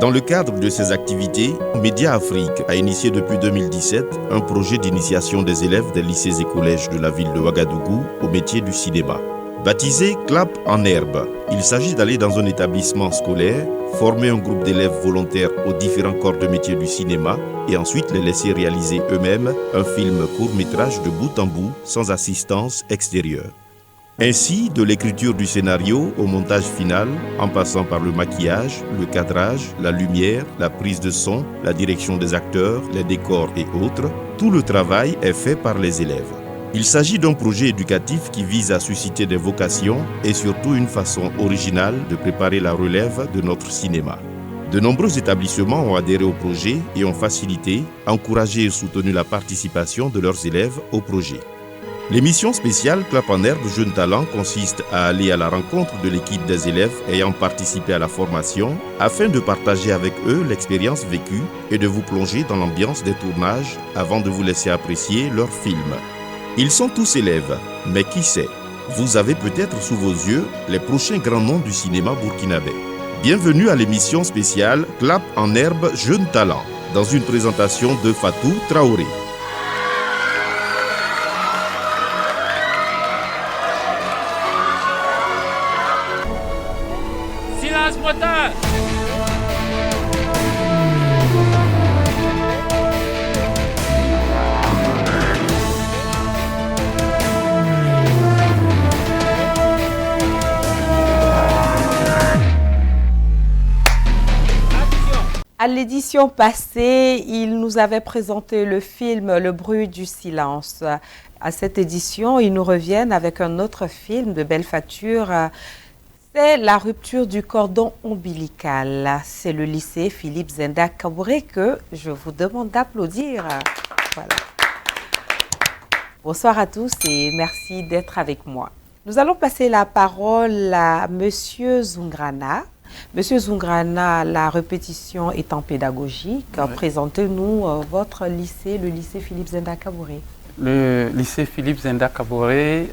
Dans le cadre de ces activités, Média Afrique a initié depuis 2017 un projet d'initiation des élèves des lycées et collèges de la ville de Ouagadougou au métier du cinéma. Baptisé Clap en herbe, il s'agit d'aller dans un établissement scolaire, former un groupe d'élèves volontaires aux différents corps de métier du cinéma et ensuite les laisser réaliser eux-mêmes un film court-métrage de bout en bout sans assistance extérieure. Ainsi, de l'écriture du scénario au montage final, en passant par le maquillage, le cadrage, la lumière, la prise de son, la direction des acteurs, les décors et autres, tout le travail est fait par les élèves. Il s'agit d'un projet éducatif qui vise à susciter des vocations et surtout une façon originale de préparer la relève de notre cinéma. De nombreux établissements ont adhéré au projet et ont facilité, encouragé et soutenu la participation de leurs élèves au projet. L'émission spéciale Clap en herbe Jeunes Talents consiste à aller à la rencontre de l'équipe des élèves ayant participé à la formation afin de partager avec eux l'expérience vécue et de vous plonger dans l'ambiance des tournages avant de vous laisser apprécier leur film. Ils sont tous élèves, mais qui sait, vous avez peut-être sous vos yeux les prochains grands noms du cinéma burkinabé. Bienvenue à l'émission spéciale Clap en herbe Jeunes Talents, dans une présentation de Fatou Traoré. Silence moteur! À l'édition passée, il nous avait présenté le film Le bruit du silence. À cette édition, ils nous reviennent avec un autre film de belle facture. C'est la rupture du cordon ombilical. C'est le lycée Philippe Zenda Kabouré que je vous demande d'applaudir. Voilà. Bonsoir à tous et merci d'être avec moi. Nous allons passer la parole à Monsieur Zungrana. Monsieur Zungrana, la répétition étant pédagogique, Oui. Présentez-nous votre lycée, le lycée Philippe Zenda Kabouré. Le lycée Philippe Zenda Kabouré,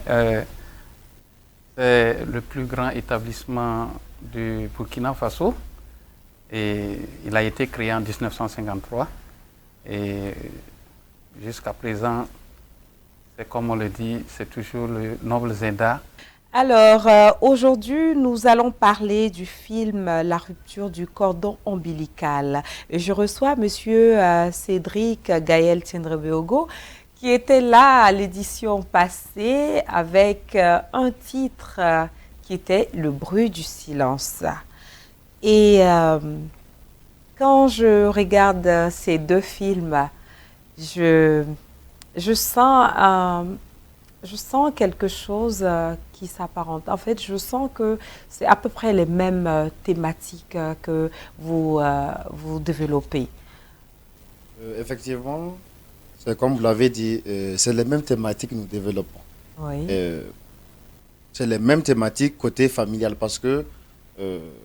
c'est le plus grand établissement du Burkina Faso. Et il a été créé en 1953. Et jusqu'à présent, c'est comme on le dit, c'est toujours le noble Zenda. Alors, aujourd'hui, nous allons parler du film La rupture du cordon ombilical. Et je reçois Monsieur Cédric Gaël Tiendrebeogo, qui était là à l'édition passée avec un titre qui était Le bruit du silence. Et quand je regarde ces deux films, je sens quelque chose qui s'apparente. En fait, je sens que c'est à peu près les mêmes thématiques que vous développez. Effectivement, c'est comme vous l'avez dit, c'est les mêmes thématiques que nous développons. Oui. C'est les mêmes thématiques côté familial parce que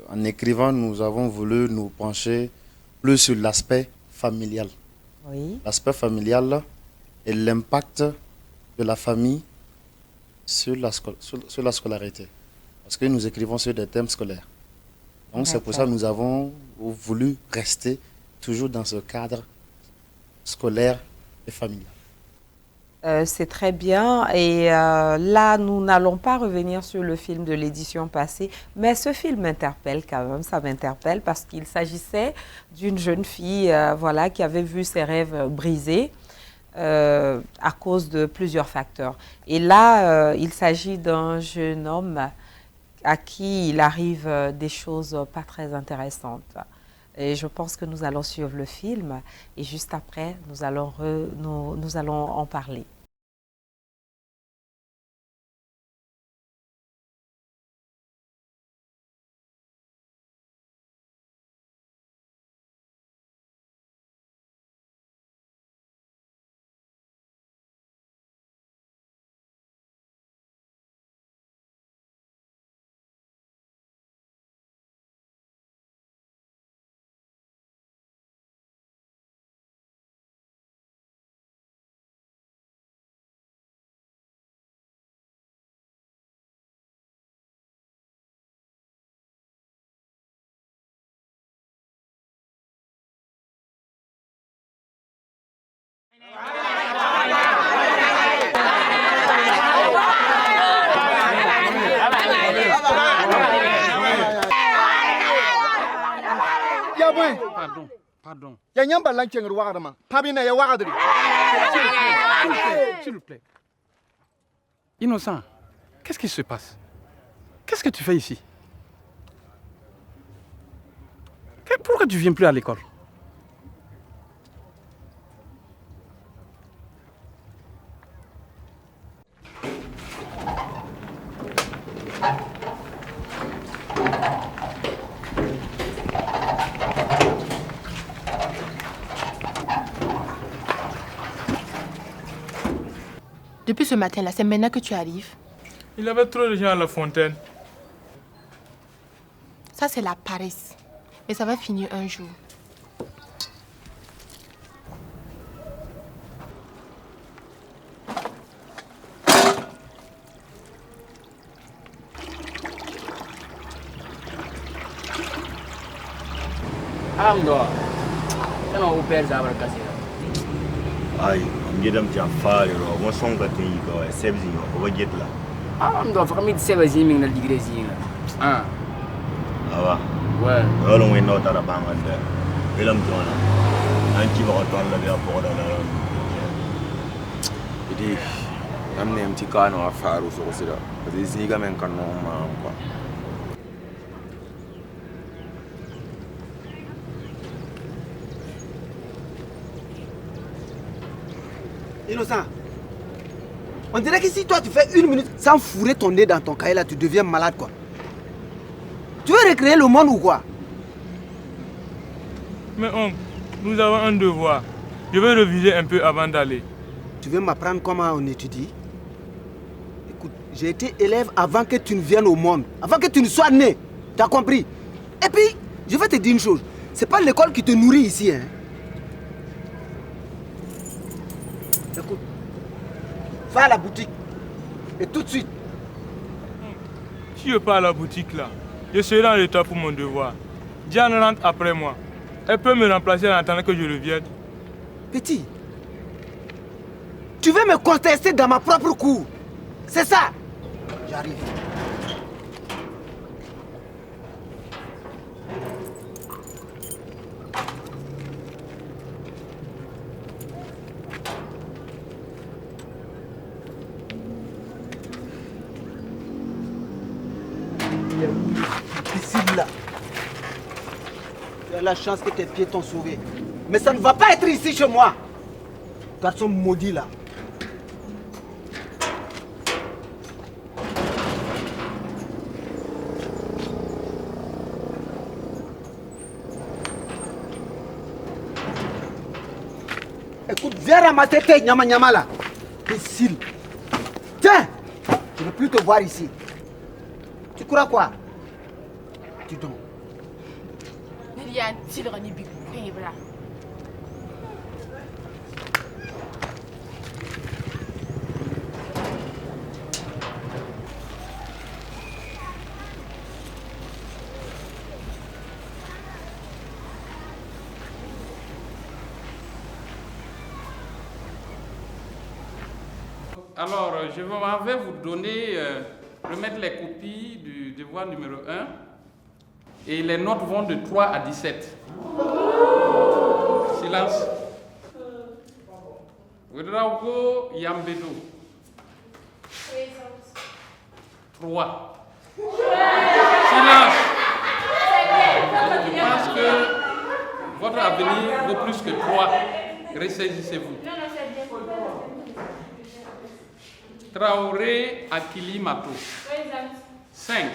en écrivant, nous avons voulu nous pencher plus sur l'aspect familial. Oui. L'aspect familial et l'impact de la famille sur la scolarité. Parce que nous écrivons sur des thèmes scolaires. Donc c'est pour ça que nous avons voulu rester toujours dans ce cadre scolaire et familial. C'est très bien. Et là, nous n'allons pas revenir sur le film de l'édition passée, mais ce film m'interpelle quand même, ça m'interpelle parce qu'il s'agissait d'une jeune fille voilà, qui avait vu ses rêves brisés. À cause de plusieurs facteurs. Et là, il s'agit d'un jeune homme à qui il arrive des choses pas très intéressantes. Et je pense que nous allons suivre le film et juste après, nous allons en parler. Pardon, pardon. S'il vous plaît. Innocent, qu'est-ce qui se passe? Qu'est-ce que tu fais ici? Pourquoi tu ne viens plus à l'école? Depuis ce matin-là, c'est maintenant que tu arrives. Il y avait trop de gens à la fontaine. Ça, c'est la paresse. Mais ça va finir un jour. Ay, I'm getting to far, one song that you go, a saving over get la. I'm not from it, 7 degrees. Ah, well, all we know that about there. William Jonah, and keep out on the airport. It is. I'm named Ticano or Faru, so it's it. But this nigga man can know, man. Innocent, on dirait que si toi tu fais 1 minute sans fourrer ton nez dans ton cahier là, tu deviens malade quoi. Tu veux recréer le monde ou quoi? Mais oncle, nous avons un devoir. Je vais réviser un peu avant d'aller. Tu veux m'apprendre comment on étudie? Écoute, j'ai été élève avant que tu ne viennes au monde, avant que tu ne sois né. Tu as compris? Et puis, je vais te dire une chose, c'est pas l'école qui te nourrit ici, hein. Écoute, va à la boutique et tout de suite. Si je pars à la boutique là, je serai en retard pour mon devoir. Diane rentre après moi. Elle peut me remplacer en attendant que je revienne. Petit, tu veux me contester dans ma propre cour? C'est ça? J'arrive. Là. Tu as la chance que tes pieds t'ont sauvé. Mais ça ne va pas être ici chez moi. Garçon maudit là. Écoute, viens ramasser tes nyama là. Imbécile. Tiens, je ne veux plus te voir ici. Tu crois quoi? Tu donnes. Alors, je vais vous donner, remettre les copies du devoir numéro 1 et les notes vont de 3 à 17. Silence. Ouedraogo Yambedo. 3. Silence. Je pense que votre avenir vaut plus que 3. Ressaisissez-vous. Traoré Akili Mato. 5.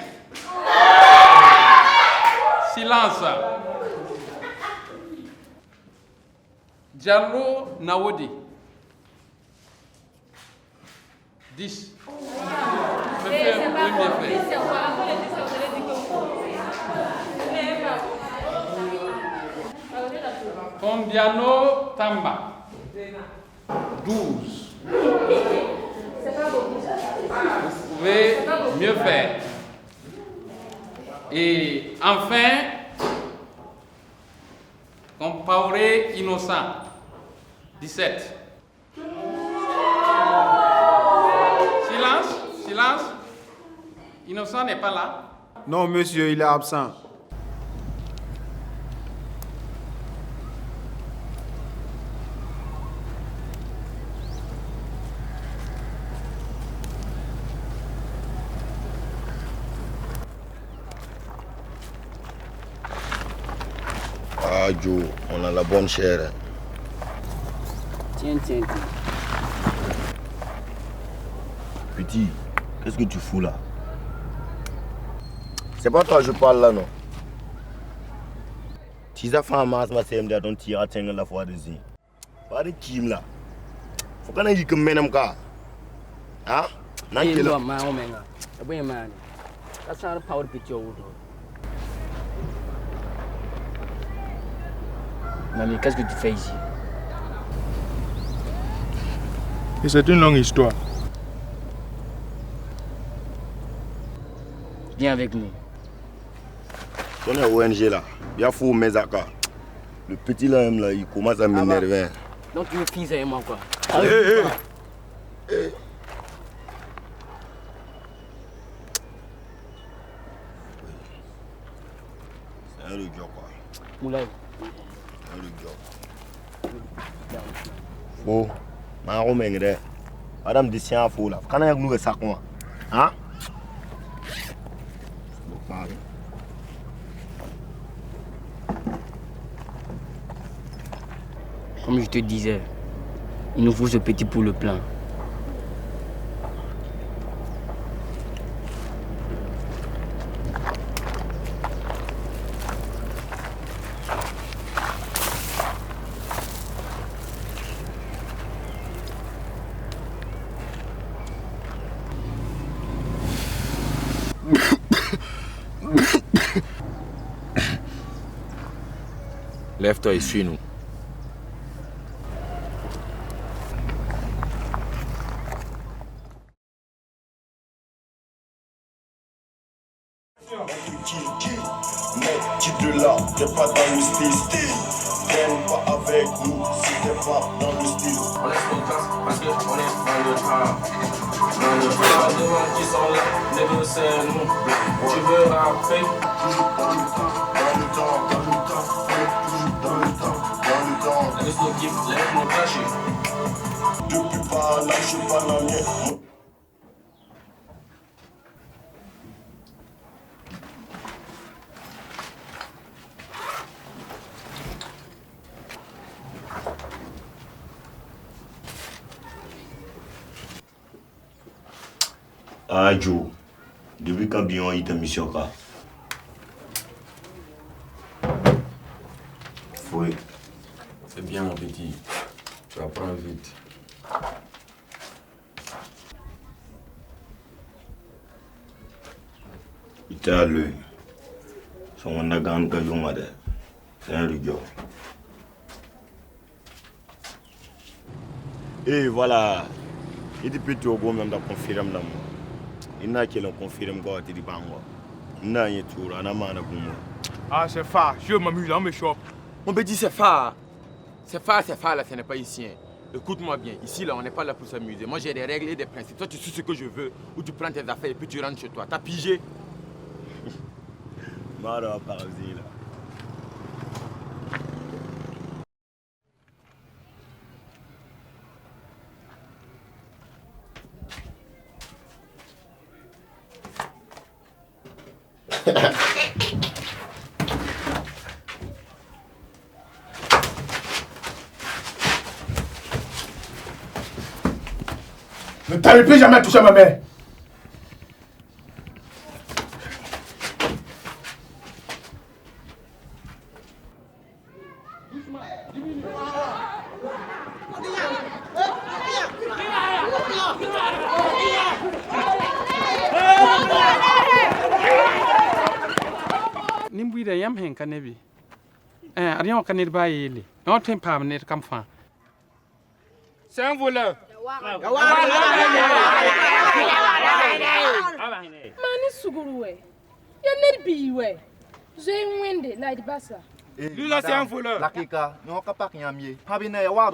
Silence. Diallo Nawodi. 10. Tombiano Tamba. 12. Vous pouvez mieux faire. Et enfin, Compaoré Innocent, 17. Silence, silence. Innocent n'est pas là. Non, monsieur, il est absent. Ah, Joe, on a la bonne chair. Tiens. Petit, qu'est-ce que tu fous là? C'est pas toi que je parle là, non? Tu as fait un masse, ma CMD, ton tir à tenir la fois dessus. Pas de team là. Faut qu'on aille comme même cas. Hein? Non, man. That's not a power picture. Mamie, qu'est-ce que tu fais ici? Et c'est une longue histoire. Viens avec nous. On est ONG là. Il y a fou Mezaka. Le petit là, il commence à m'énerver. Donc tu me finis avec moi quoi? Hey. C'est un job quoi. Moulay. C'est un job. Bon, je madame de Sien fou là. Quand on a ça quoi? Hein? Comme je te disais, il nous faut ce petit pour le plein. Lève-toi et suis-nous. Mais tu de là, t'es pas dans le style. Viens pas avec nous si t'es pas dans le style. On laisse nos casques parce qu'on est dans le train. Dans le train, devant qui sont là, négocier nous. Tu veux rapper? Dans le laisse nos gifs, laisse nos cachets. Depuis pas là, je suis pas dans le mien. Ah Joe, depuis quand Bion est en mission quoi? Oui. C'est bien mon petit. Tu apprends vite. Il t'a à l'œil. Son agent que je m'adore. C'est un rigueur. Et voilà. Il est plutôt au bon même de confirmer là. Il n'a qu'à le confirmer quoi tu dis pas moi. Il n'a rien tout là, n'a pas de bon. Ah, c'est phare. Je m'amuse dans mes shops. Mon petit, c'est phare. C'est phare là, ce n'est pas ici. Écoute-moi bien, ici là, on n'est pas là pour s'amuser. Moi j'ai des règles et des principes. Toi tu sais ce que je veux, ou tu prends tes affaires et puis tu rentres chez toi. T'as pigé? Mara parasi là. Ne t'avais plus jamais touché à ma mère. Nimbuida yam hen kanebi. Arion kanir ba yele. Non tem pam ne kam fa. C'est un voleur. Mani suguruwe. Ya nerbiwe. J'ai wende la basa. Lui là c'est un voleur. La kika, nous on pas qu'il y a mieux. Pas bien y avoir.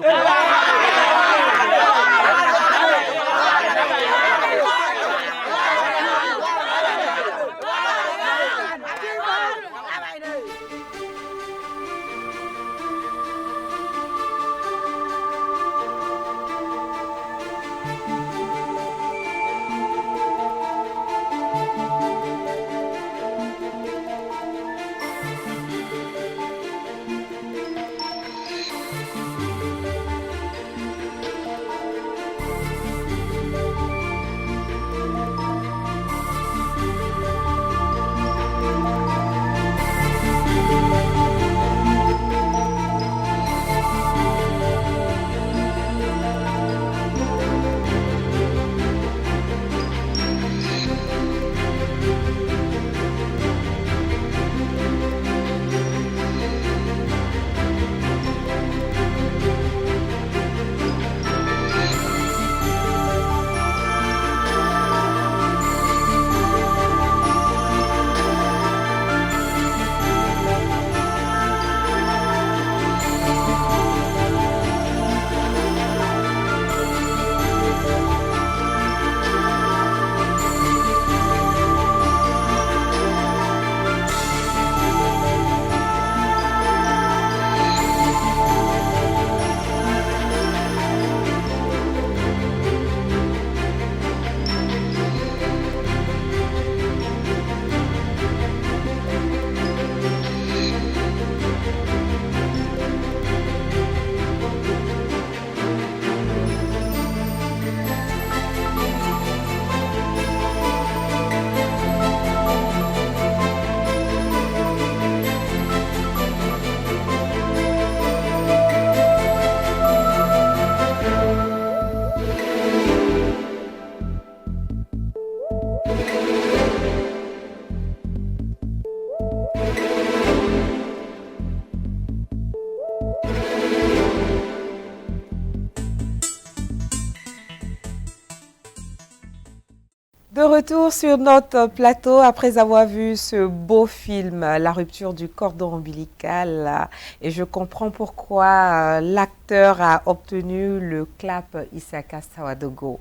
De retour sur notre plateau après avoir vu ce beau film, La rupture du cordon ombilical. Et je comprends pourquoi l'acteur a obtenu le clap Isaka Sawadogo.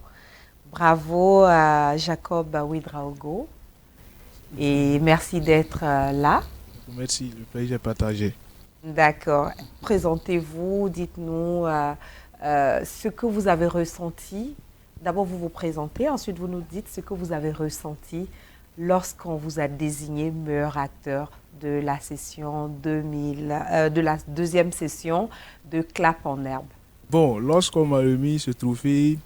Bravo à Jacob Ouedraogo. Et merci d'être là. Merci, le plaisir est partagé. D'accord. Présentez-vous, dites-nous ce que vous avez ressenti. D'abord, vous vous présentez, ensuite vous nous dites ce que vous avez ressenti lorsqu'on vous a désigné meilleur acteur de la session 2000, de la deuxième session de Clap en herbe. Bon, lorsqu'on m'a remis ce trophée,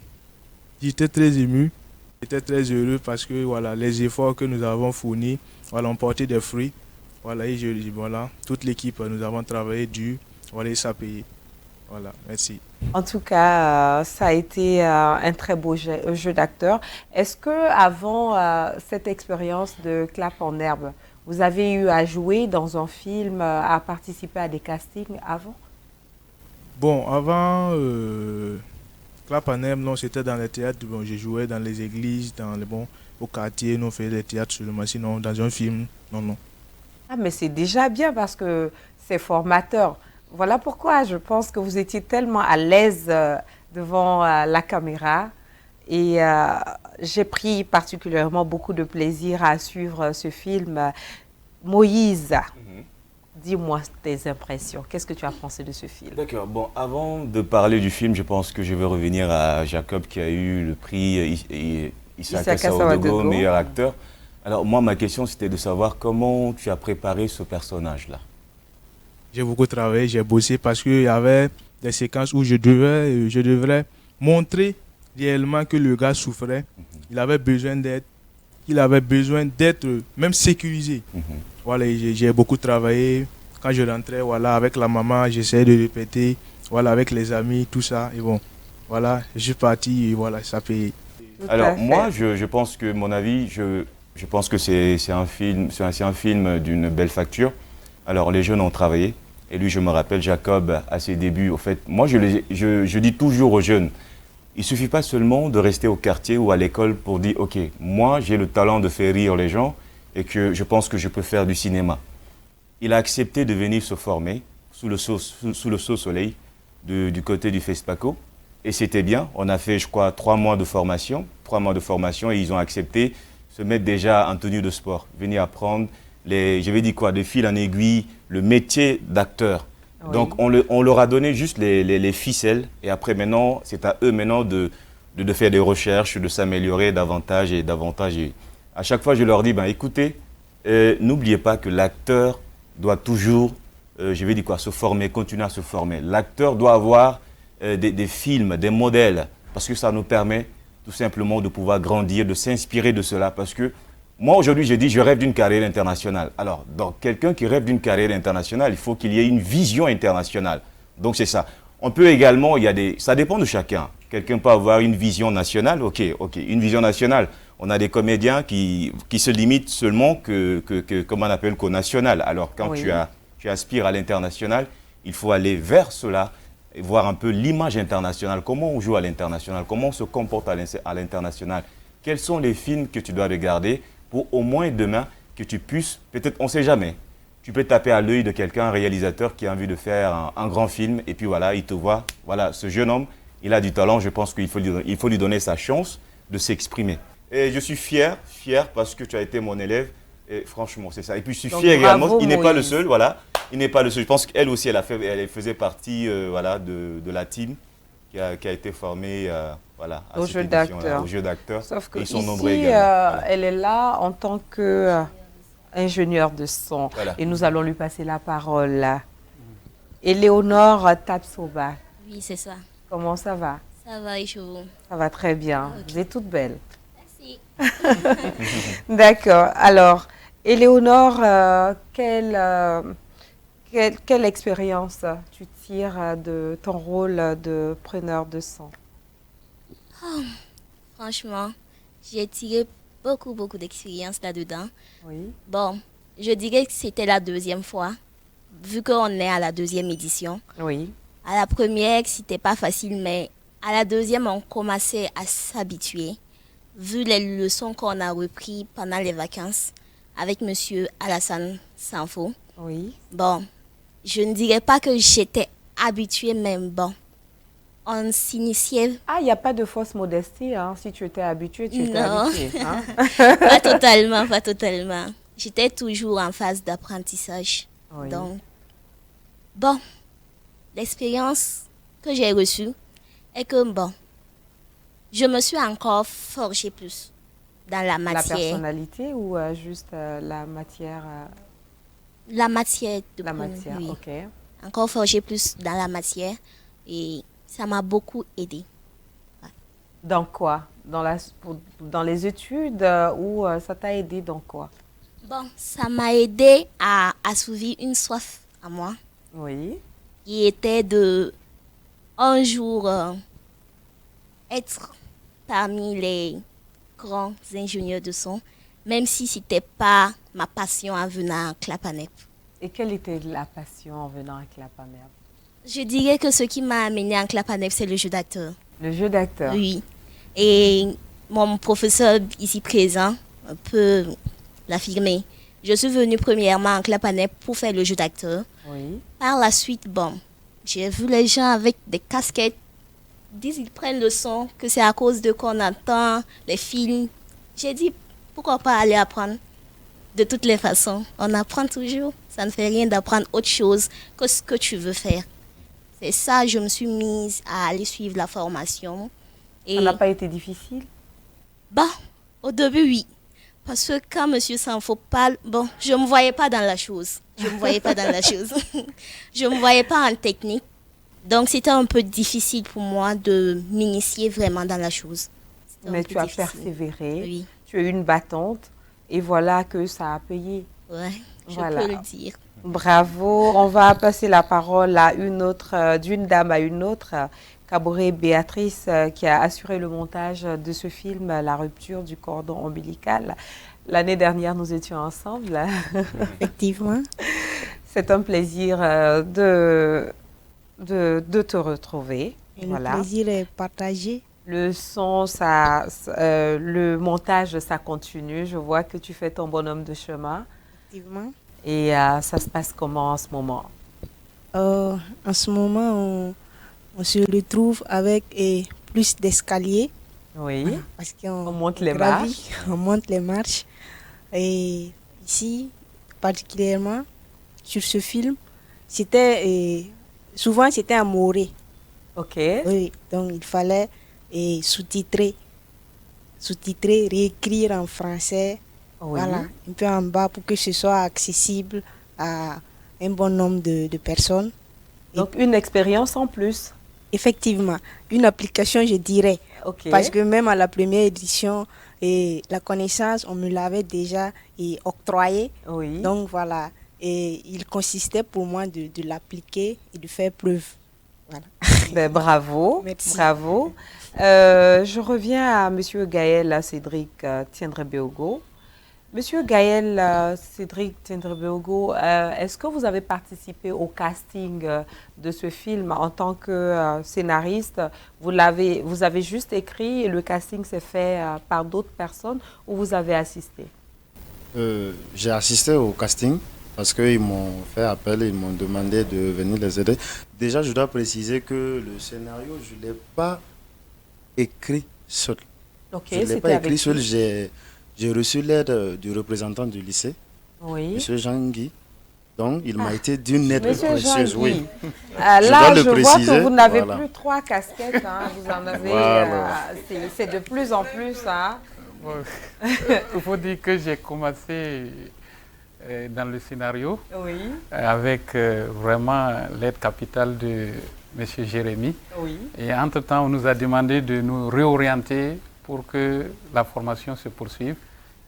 j'étais très ému, j'étais très heureux parce que voilà, les efforts que nous avons fournis ont porté des fruits. Voilà, et voilà, toute l'équipe, nous avons travaillé dur, voilà, et ça a payé. Voilà, merci. En tout cas, ça a été un très beau jeu d'acteur. Est-ce que avant cette expérience de Clap en herbe, vous avez eu à jouer dans un film, à participer à des castings avant? Bon, avant Clap en herbe, non, c'était dans les théâtres. Bon, je jouais dans les églises, au quartier, nous on faisait des théâtres seulement. Sinon, dans un film, non. Ah, mais c'est déjà bien parce que c'est formateur. Voilà pourquoi je pense que vous étiez tellement à l'aise devant la caméra. Et j'ai pris particulièrement beaucoup de plaisir à suivre ce film. Moïse, dis-moi tes impressions. Qu'est-ce que tu as pensé de ce film? D'accord. Bon, avant de parler du film, je pense que je vais revenir à Jacob qui a eu le prix Isaka Sawadogo, meilleur acteur. Alors moi, ma question, c'était de savoir comment tu as préparé ce personnage-là. J'ai beaucoup travaillé, j'ai bossé parce qu'il y avait des séquences où je devrais montrer réellement que le gars souffrait. Il avait besoin d'aide, même sécurisé. Voilà, j'ai beaucoup travaillé. Quand je rentrais, voilà, avec la maman, j'essayais de répéter, voilà, avec les amis, tout ça. Et bon, voilà, je suis parti et voilà, ça paye. Alors moi, je pense que mon avis, je pense que c'est un film d'une belle facture. Alors les jeunes ont travaillé. Et lui, je me rappelle, Jacob, à ses débuts, au fait, moi je dis toujours aux jeunes, il ne suffit pas seulement de rester au quartier ou à l'école pour dire, ok, moi j'ai le talent de faire rire les gens et que je pense que je peux faire du cinéma. Il a accepté de venir se former sous le saut soleil du côté du FESPACO. Et c'était bien, on a fait, je crois, 3 mois de formation et ils ont accepté de se mettre déjà en tenue de sport, venir apprendre de fil en aiguille, le métier d'acteur. Oui. Donc, on leur a donné juste les ficelles. Et après, maintenant, c'est à eux maintenant de faire des recherches, de s'améliorer davantage et davantage. Et à chaque fois, je leur dis, écoutez, n'oubliez pas que l'acteur doit toujours, se former, continuer à se former. L'acteur doit avoir des films, des modèles, parce que ça nous permet tout simplement de pouvoir grandir, de s'inspirer de cela. Parce que moi, aujourd'hui, je dis, je rêve d'une carrière internationale. Alors, donc, quelqu'un qui rêve d'une carrière internationale, il faut qu'il y ait une vision internationale. Donc, c'est ça. On peut également, ça dépend de chacun. Quelqu'un peut avoir une vision nationale, ok, une vision nationale. On a des comédiens qui se limitent seulement comment on appelle, qu'au national. Alors, quand tu aspires à l'international, il faut aller vers cela et voir un peu l'image internationale. Comment on joue à l'international, comment on se comporte à l'international. Quels sont les films que tu dois regarder pour au moins demain que tu puisses, peut-être, on ne sait jamais, tu peux taper à l'œil de quelqu'un, un réalisateur qui a envie de faire un grand film et puis voilà, il te voit, voilà, ce jeune homme, il a du talent, je pense qu'il faut lui donner sa chance de s'exprimer. Et je suis fier parce que tu as été mon élève et franchement, c'est ça. Et puis je suis fier également, il n'est pas le seul, voilà, il n'est pas le seul. Je pense qu'elle aussi, elle faisait partie de la team qui a été formée au jeu d'acteur. Sauf que ils sont ici, elle est là en tant qu'ingénieure de son. Voilà. Et nous allons lui passer la parole. Éléonore Tapsoba. Oui, c'est ça. Comment ça va? Ça va, et vous? Ça va très bien. Okay. Vous êtes toute belle. Merci. D'accord. Alors, Éléonore, quelle expérience tu tires de ton rôle de preneur de son? Oh, franchement, j'ai tiré beaucoup d'expérience là-dedans. Oui. Bon, je dirais que c'était la deuxième fois, vu qu'on est à la deuxième édition. Oui. À la première, c'était pas facile, mais à la deuxième, on commençait à s'habituer. vu les leçons qu'on a reprises pendant les vacances avec Monsieur Alassane Sanfo. Oui. Bon, je ne dirais pas que j'étais habituée, mais bon, on s'initiait. Ah, il n'y a pas de fausse modestie, hein. Si tu étais habituée, tu étais Non. habituée. Hein? Pas totalement, pas totalement. J'étais toujours en phase d'apprentissage. Oui. Donc, bon, l'expérience que j'ai reçue est que, bon, je me suis encore forgée plus dans la matière. La personnalité ou juste la matière La matière. La matière, oui. ok. Encore forgée plus dans la matière et ça m'a beaucoup aidé. Dans quoi? Dans les études ou ça t'a aidé dans quoi? Bon, ça m'a aidé à assouvir une soif à moi. Oui. Qui était de un jour être parmi les grands ingénieurs de son, même si ce n'était pas ma passion en venant à Clapanep. Et quelle était la passion en venant à Clapanep? Je dirais que ce qui m'a amené à Clapanep, c'est le jeu d'acteur. Le jeu d'acteur? Oui. Et mon professeur ici présent peut l'affirmer. Je suis venue premièrement en Clapanep pour faire le jeu d'acteur. Oui. Par la suite, bon, j'ai vu les gens avec des casquettes. Disent qu'ils prennent le son, que c'est à cause de qu'on entend les films. J'ai dit, pourquoi pas aller apprendre? De toutes les façons, on apprend toujours. Ça ne fait rien d'apprendre autre chose que ce que tu veux faire. C'est ça, je me suis mise à aller suivre la formation. Et ça n'a pas été difficile? Bah, au début, oui. Parce que quand M. Sanfo parle, bon, je ne me voyais pas dans la chose. Je ne me voyais pas dans la chose. Je ne me voyais pas en technique. Donc, c'était un peu difficile pour moi de m'initier vraiment dans la chose. Mais tu as persévéré. Oui. Tu es une battante. Et voilà que ça a payé. Oui, je voilà. peux le dire. Bravo. On va passer la parole à une autre, d'une dame à une autre. Kaboré Béatrice, qui a assuré le montage de ce film, La rupture du cordon ombilical. L'année dernière, nous étions ensemble. Effectivement. C'est un plaisir de te retrouver. Et voilà. Le plaisir est partagé. Le son, le montage, ça continue. Je vois que tu fais ton bonhomme de chemin. Effectivement. Et ça se passe comment en ce moment? En ce moment, on se retrouve avec plus d'escaliers. Oui. Parce qu'on monte les marches. On monte les marches. Et ici, particulièrement, sur ce film, souvent c'était en moré. Ok. Oui, donc il fallait sous-titrer, réécrire en français, oui. Voilà, un peu en bas pour que ce soit accessible à un bon nombre de personnes. Donc une expérience en plus. Effectivement, une application, je dirais. Okay. Parce que même à la première édition, la connaissance, on me l'avait déjà octroyée. Oui. Donc voilà, et il consistait pour moi de l'appliquer et de faire preuve. Voilà. Ben, bravo. Merci. Bravo. Je reviens à M. Gaël Cédric Tiendrebeogo. Monsieur Gaël Cédric Tiendrebeogo, est-ce que vous avez participé au casting de ce film en tant que scénariste? Vous avez juste écrit et le casting s'est fait par d'autres personnes ou vous avez assisté? J'ai assisté au casting parce qu'ils m'ont fait appel et ils m'ont demandé de venir les aider. Déjà, je dois préciser que le scénario, je ne l'ai pas écrit seul. Okay, je ne l'ai pas écrit seul. J'ai reçu l'aide du représentant du lycée, oui. M. Jean-Guy. Donc, il m'a été d'une aide précieuse. Oui. Là, je vois que vous n'avez plus 3 casquettes. Hein. Vous en avez. Voilà. C'est de plus en plus. Hein. Il faut dire que j'ai commencé dans le scénario oui. Avec vraiment l'aide capitale de M. Jérémy. Oui. Et entre-temps, on nous a demandé de nous réorienter pour que la formation se poursuive.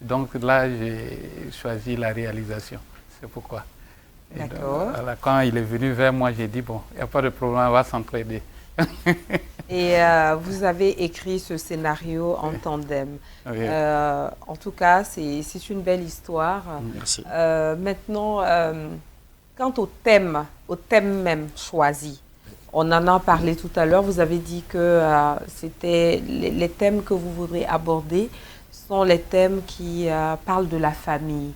Donc là, j'ai choisi la réalisation. C'est pourquoi. D'accord. Quand il est venu vers moi, j'ai dit, bon, il n'y a pas de problème, on va s'entraider. Et vous avez écrit ce scénario en tandem. Oui. En tout cas, c'est une belle histoire. Merci. Maintenant, quant au thème même choisi, On en a parlé tout à l'heure. Vous avez dit que c'était les thèmes que vous voudrez aborder sont les thèmes qui parlent de la famille.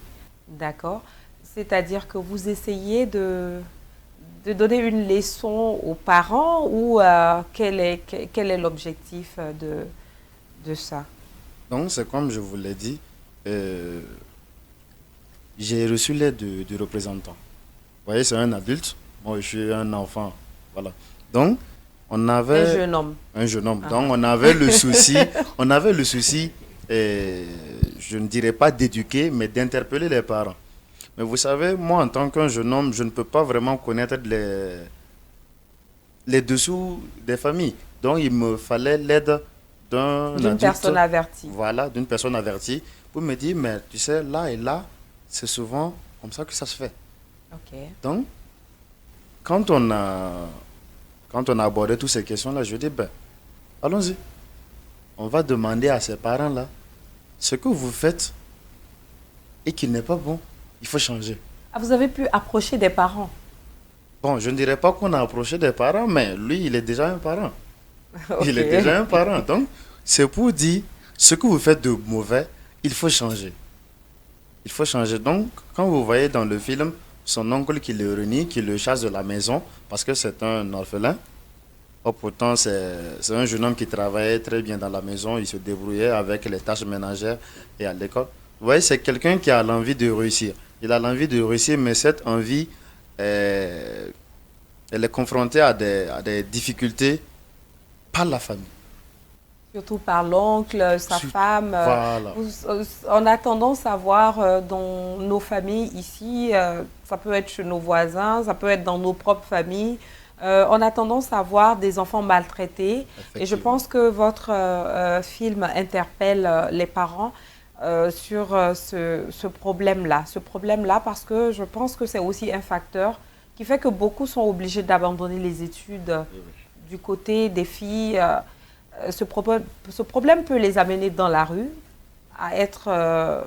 D'accord? C'est-à-dire que vous essayez de donner une leçon aux parents ou quel est l'objectif de ça? Donc, c'est comme je vous l'ai dit, j'ai reçu l'aide du représentant. Vous voyez, c'est un adulte, moi je suis un enfant. Voilà. Donc, on avait... Un jeune homme. Un jeune homme. Donc, on avait le souci, je ne dirais pas d'éduquer, mais d'interpeller les parents. Mais vous savez, moi, en tant qu'un jeune homme, je ne peux pas vraiment connaître les dessous des familles. Donc, il me fallait l'aide d'une personne avertie. Voilà, d'une personne avertie pour me dire, mais tu sais, là et là, c'est souvent comme ça que ça se fait. Ok. Donc, quand on a abordé toutes ces questions-là, je dis, ben, allons-y. On va demander à ces parents-là ce que vous faites et qui n'est pas bon. Il faut changer. Ah, vous avez pu approcher des parents? Bon, je ne dirais pas qu'on a approché des parents, mais lui, il est déjà un parent. Okay. Il est déjà un parent. Donc, c'est pour dire, ce que vous faites de mauvais, il faut changer. Il faut changer. Donc, quand vous voyez dans le film, son oncle qui le renie, qui le chasse de la maison, parce que c'est un orphelin. Oh, pourtant, c'est un jeune homme qui travaillait très bien dans la maison, il se débrouillait avec les tâches ménagères et à l'école. Vous voyez, c'est quelqu'un qui a l'envie de réussir. Il a l'envie de réussir, mais cette envie, elle est confrontée à des difficultés par la famille. Surtout par l'oncle, sa femme. Voilà. On a tendance à voir dans nos familles ici, ça peut être chez nos voisins, ça peut être dans nos propres familles, on a tendance à voir des enfants maltraités. Et je pense que votre film interpelle les parents sur ce problème-là. Ce problème-là parce que je pense que c'est aussi un facteur qui fait que beaucoup sont obligés d'abandonner les études du côté des filles. Ce problème peut les amener dans la rue, à être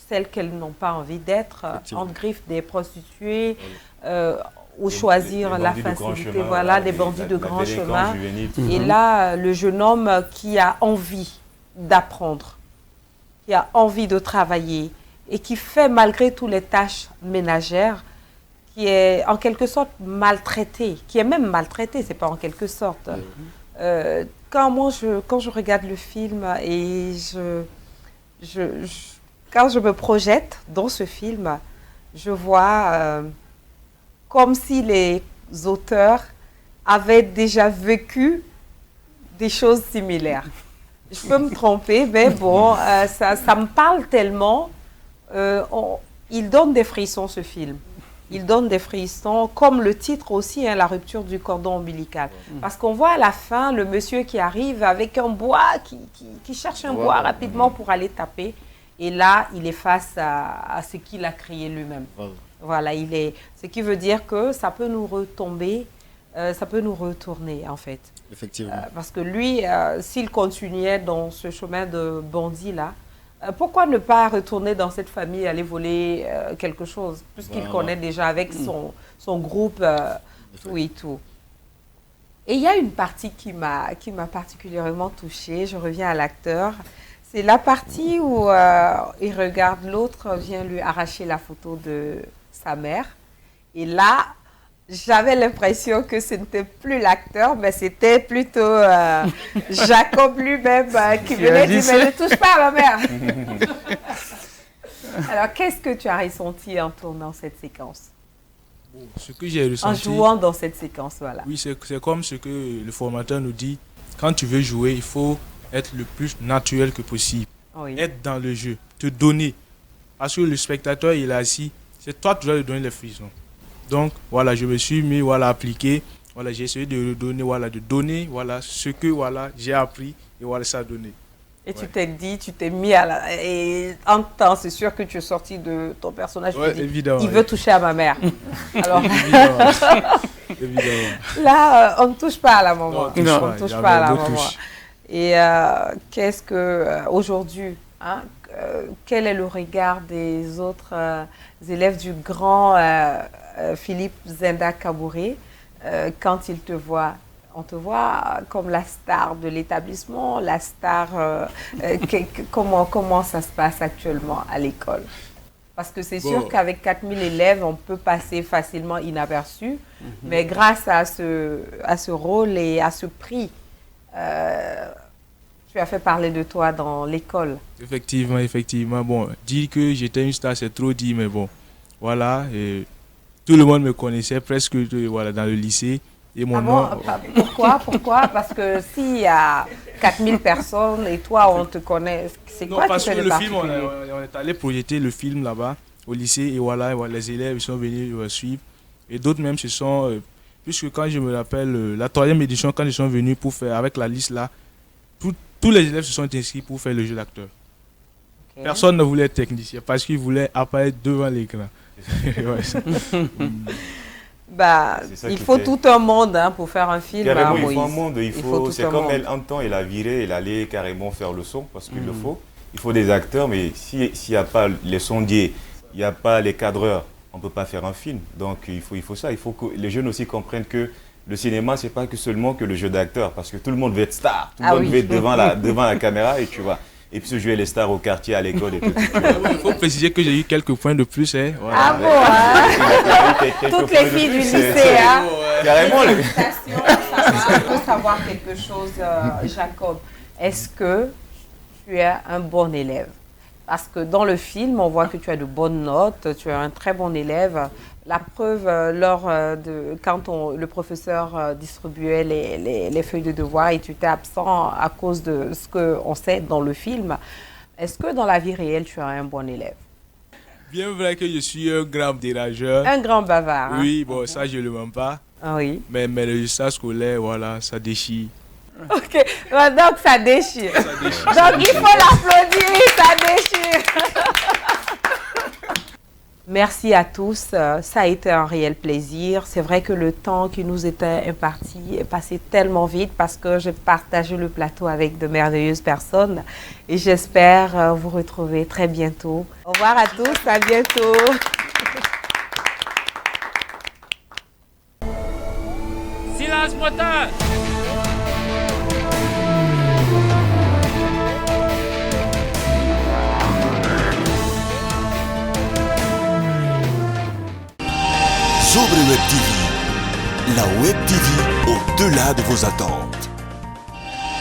celles qu'elles n'ont pas envie d'être, entre griffes des prostituées, ou choisir la facilité, voilà, des bandits de grand chemin. Et là, le jeune homme qui a envie d'apprendre, qui a envie de travailler et qui fait malgré toutes les tâches ménagères, qui est en quelque sorte maltraité, qui est même maltraité, c'est pas en quelque sorte. Quand je regarde le film et quand je me projette dans ce film, je vois comme si les auteurs avaient déjà vécu des choses similaires. Je peux me tromper, mais bon, ça me parle tellement. Il donne des frissons, ce film. Il donne des frissons, comme le titre aussi, hein, la rupture du cordon ombilical. Parce qu'on voit à la fin le monsieur qui arrive avec un bois, qui cherche un bois rapidement pour aller taper. Et là, il est face à ce qu'il a créé lui-même. Voilà, ce qui veut dire que ça peut nous retomber, ça peut nous retourner en fait. Effectivement. Parce que lui, s'il continuait dans ce chemin de bandit-là, pourquoi ne pas retourner dans cette famille, aller voler quelque chose, puisqu'il connaît déjà avec son groupe tout et tout. Et il y a une partie qui m'a particulièrement touchée, je reviens à l'acteur, c'est la partie où il regarde l'autre, vient lui arracher la photo de sa mère. Et là, j'avais l'impression que ce n'était plus l'acteur, mais c'était plutôt Jacob lui-même qui venait dire « mais ne touche pas à ma mère !» Alors, qu'est-ce que tu as ressenti en tournant cette séquence? Ce que j'ai ressenti... En jouant dans cette séquence, voilà. Oui, c'est comme ce que le formateur nous dit. Quand tu veux jouer, il faut être le plus naturel que possible. Oui. Être dans le jeu, te donner. Parce que le spectateur, il est assis. C'est toi qui dois lui donner les frissons. Donc, voilà, je me suis mis, voilà, appliqué. Voilà, j'ai essayé de donner, voilà, ce que, voilà, j'ai appris et voilà, ça a donné. Et tu t'es dit, tu t'es mis à la... Et en temps, c'est sûr que tu es sorti de ton personnage. Ouais, tu dis, évidemment. Il veut toucher à ma mère. Alors, évidemment. Là, on ne touche pas à la maman. Non, on ne touche pas à la maman. Et qu'est-ce que, aujourd'hui, hein, quel est le regard des autres élèves du grand Philippe Zenda Kabouré quand ils te voient, on te voit comme la star de l'établissement, la star... comment ça se passe actuellement à l'école? Parce que c'est sûr qu'avec 4000 élèves, on peut passer facilement inaperçu. Mais grâce à ce rôle et à ce prix, tu as fait parler de toi dans l'école. Effectivement. Bon, dire que j'étais une star, c'est trop dit, mais bon, voilà. Et tout le monde me connaissait presque voilà, dans le lycée. Et mon nom... Pourquoi? Parce que s'il y a 4000 personnes et toi, on te connaît, c'est quoi parce qui fait que de le film, particulier? on est allé projeter le film là-bas au lycée et voilà, les élèves ils sont venus suivre. Et d'autres même se sont... puisque quand je me rappelle, la 3e édition, quand ils sont venus pour faire, avec la liste là, tous les élèves se sont inscrits pour faire le jeu d'acteur. Okay. Personne ne voulait être technicien parce qu'ils voulaient apparaître devant l'écran. Il faut tout un monde pour faire un film. Carrément, il faut un monde. C'est comme elle, un temps, elle a viré, elle allait carrément faire le son parce qu'il le faut. Il faut des acteurs, mais s'il n'y a pas les sondiers, il n'y a pas les cadreurs, on ne peut pas faire un film. Donc il faut ça. Il faut que les jeunes aussi comprennent que le cinéma, ce n'est pas seulement que le jeu d'acteur, parce que tout le monde veut être star, tout le monde veut être devant la caméra et tu vois. Et puis se jouer les stars au quartier, à l'école et tout. Il faut préciser que j'ai eu quelques points de plus. Hein. Voilà. Ah bon, toutes les filles du lycée. Carrément. Je veux savoir quelque chose, Jacob. Est-ce que tu es un bon élève? Parce que dans le film, on voit que tu as de bonnes notes, tu es un très bon élève. La preuve, quand le professeur distribuait les feuilles de devoir et tu étais absent à cause de ce qu'on sait dans le film, est-ce que dans la vie réelle, tu es un bon élève? Bien vrai que je suis un grand dérangeur. Un grand bavard. Oui, bon, ça, je ne le mens pas. Ah oui. Mais mes résultats scolaires, voilà, ça déchire. Ok, donc ça déchire. Donc il faut l'applaudir, ça déchire. Merci à tous, ça a été un réel plaisir. C'est vrai que le temps qui nous était imparti est passé tellement vite parce que j'ai partagé le plateau avec de merveilleuses personnes et j'espère vous retrouver très bientôt. Au revoir à tous, à bientôt. Silence moteur! Sobre Web TV, la Web TV au-delà de vos attentes.